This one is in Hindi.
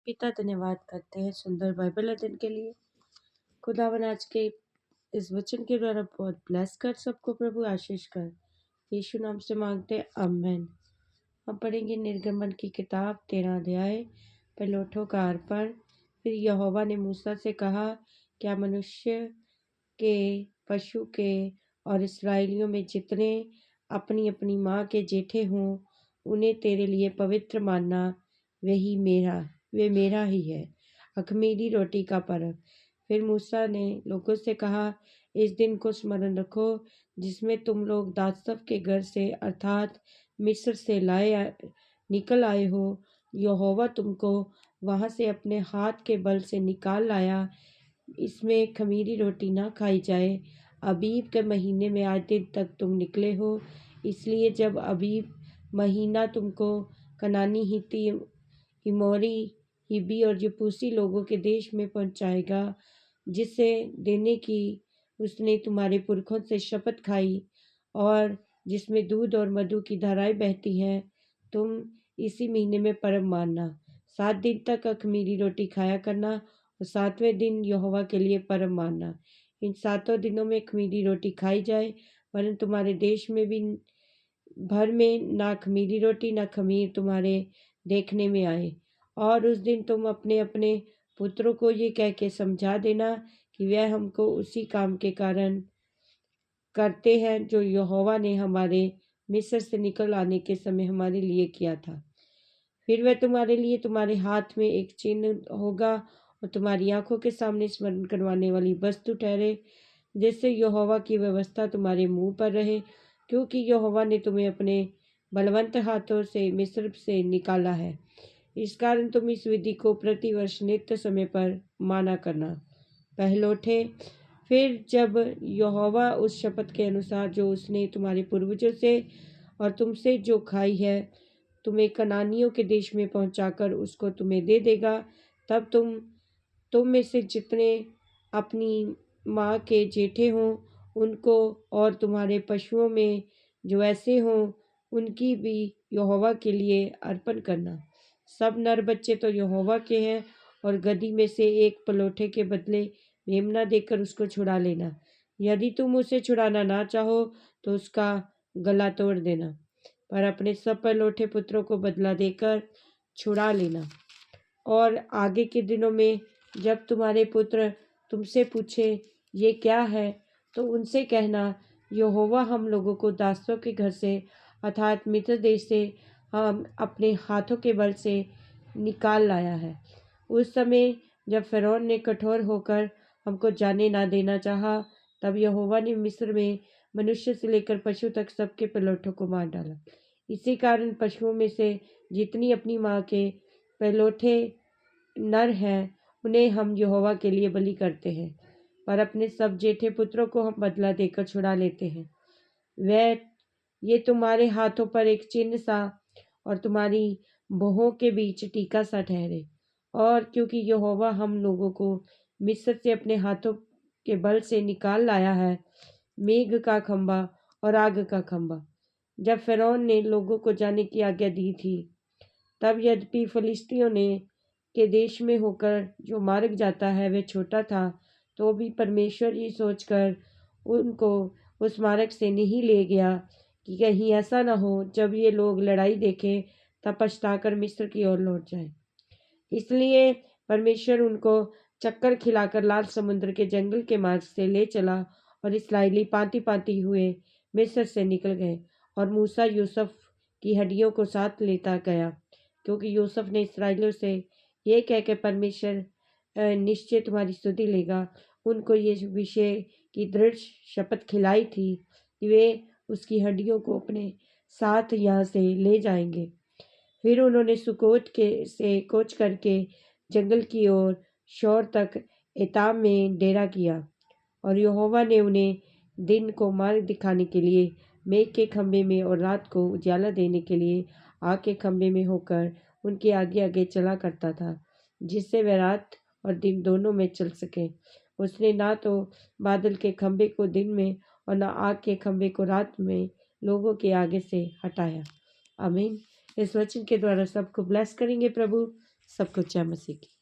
पिता धन्यवाद करते हैं सुंदर बाइबल अध्ययन के लिए। खुदावन आज के इस वचन के द्वारा बहुत ब्लेस कर, सबको प्रभु आशीष कर, यीशु नाम से मांगते हैं, आमेन। हम पढ़ेंगे निर्गमन की किताब 13 अध्याय, पहलोठों का अर्पण। फिर यहोवा ने मूसा से कहा, क्या मनुष्य के, पशु के और इसराइलियों में जितने अपनी अपनी माँ के जेठे हों, उन्हें तेरे लिए पवित्र मानना, वे मेरा ही है। अख़मीरी रोटी का पर्व। फिर मूसा ने लोगों से कहा, इस दिन को स्मरण रखो जिसमें तुम लोग दासव के घर से अर्थात मिस्र से निकल आए हो। यहोवा तुमको वहाँ से अपने हाथ के बल से निकाल लाया। इसमें खमीरी रोटी ना खाई जाए। अबीब के महीने में आज दिन तक तुम निकले हो, इसलिए जब अबीब महीना तुमको कनानी, हित्ती, हिमोरी, हिब्बी और यबूसी लोगों के देश में पहुंचाएगा, जिसे देने की उसने तुम्हारे पुरखों से शपथ खाई, और जिसमें दूध और मधु की धाराएं बहती हैं, तुम इसी महीने में पर्व मानना। 7 दिन तक अख़मीरी रोटी खाया करना और 7वें दिन यहोवा के लिए पर्व मानना। इन 7 दिनों में खमीरी रोटी खाई जाए, वरन तुम्हारे देश में भी भर में ना खमीरी रोटी ना खमीर तुम्हारे देखने में आए। और उस दिन तुम अपने अपने पुत्रों को ये कह के समझा देना कि वह हमको उसी काम के कारण करते हैं जो यहोवा ने हमारे मिस्र से निकल आने के समय हमारे लिए किया था। फिर वह तुम्हारे लिए तुम्हारे हाथ में एक चिन्ह होगा और तुम्हारी आंखों के सामने स्मरण करवाने वाली वस्तु ठहरे, जिससे यहोवा की व्यवस्था तुम्हारे मुंह पर रहे, क्योंकि यहोवा ने तुम्हें अपने बलवंत हाथों से मिस्र से निकाला है। इस कारण तुम इस विधि को प्रतिवर्ष नित्य समय पर माना करना। पहलोठे। फिर जब यहोवा उस शपथ के अनुसार जो उसने तुम्हारे पूर्वजों से और तुमसे जो खाई है, तुम्हें कनानियों के देश में पहुंचाकर उसको तुम्हें दे देगा, तब तुम में से जितने अपनी माँ के जेठे हों, उनको, और तुम्हारे पशुओं में जो ऐसे हों, उनकी भी यहोवा के लिए अर्पण करना। सब नर बच्चे तो यहोवा के हैं, और गदही में से एक पलोठे के बदले मेमना देकर उसको छुड़ा लेना। यदि तुम उसे छुड़ाना ना चाहो तो उसका गला तोड़ देना, पर अपने सब पलोठे पुत्रों को बदला देकर छुड़ा लेना। और आगे के दिनों में जब तुम्हारे पुत्र तुमसे पूछे ये क्या है, तो उनसे कहना, यहोवा हम लोगों को दासों के घर से अर्थात मिस्र देश से हम अपने हाथों के बल से निकाल लाया है। उस समय जब फ़िरौन ने कठोर होकर हमको जाने ना देना चाहा, तब यहोवा ने मिस्र में मनुष्य से लेकर पशु तक सबके पलोठों को मार डाला। इसी कारण पशुओं में से जितनी अपनी माँ के पलोठे नर हैं, उन्हें हम यहोवा के लिए बलि करते हैं, पर अपने सब जेठे पुत्रों को हम बदला देकर छुड़ा लेते हैं। ये तुम्हारे हाथों पर एक चिन्ह सा और तुम्हारी बहुओं के बीच टीका सा ठहरे। और क्योंकि यहोवा हम लोगों को मिस्र से अपने हाथों के बल से निकाल लाया है, मेघ का खंभा और आग का खंभा। जब फ़िरौन ने लोगों को जाने की आज्ञा दी थी, तब यद्यपि फलिस्तियों ने के देश में होकर जो मार्ग जाता है वह छोटा था, तो भी परमेश्वर ये सोचकर उनको उस मार्ग से नहीं ले गया कि कहीं ऐसा न हो जब ये लोग लड़ाई देखें तब पछताकर मिस्र की ओर लौट जाएं। इसलिए परमेश्वर उनको चक्कर खिलाकर लाल समुद्र के जंगल के मार्ग से ले चला, और इस्राएली पांति पांति हुए मिस्र से निकल गए। और मूसा यूसुफ की हड्डियों को साथ लेता गया, क्योंकि यूसुफ ने इस्राएलियों से ये कह के परमेश्वर निश्चय तुम्हारी स्तुति लेगा, उनको ये विषय की दृढ़ शपथ खिलाई थी कि वे उसकी हड्डियों को अपने साथ यहाँ से ले जाएंगे। फिर उन्होंने सुकोत से कूच करके जंगल की ओर शोर तक एताम में डेरा किया, और यहोवा ने उन्हें दिन को मार्ग दिखाने के लिए मेघ के खंभे में और रात को उजाला देने के लिए आग के खंभे में होकर उनके आगे आगे चला करता था, जिससे वे रात और दिन दोनों में चल सके। उसने ना तो बादल के खंभे को दिन में और न आग के खंभे को रात में लोगों के आगे से हटाया। आमीन। इस वचन के द्वारा सबको ब्लेस करेंगे प्रभु। सबको जय मसीह की।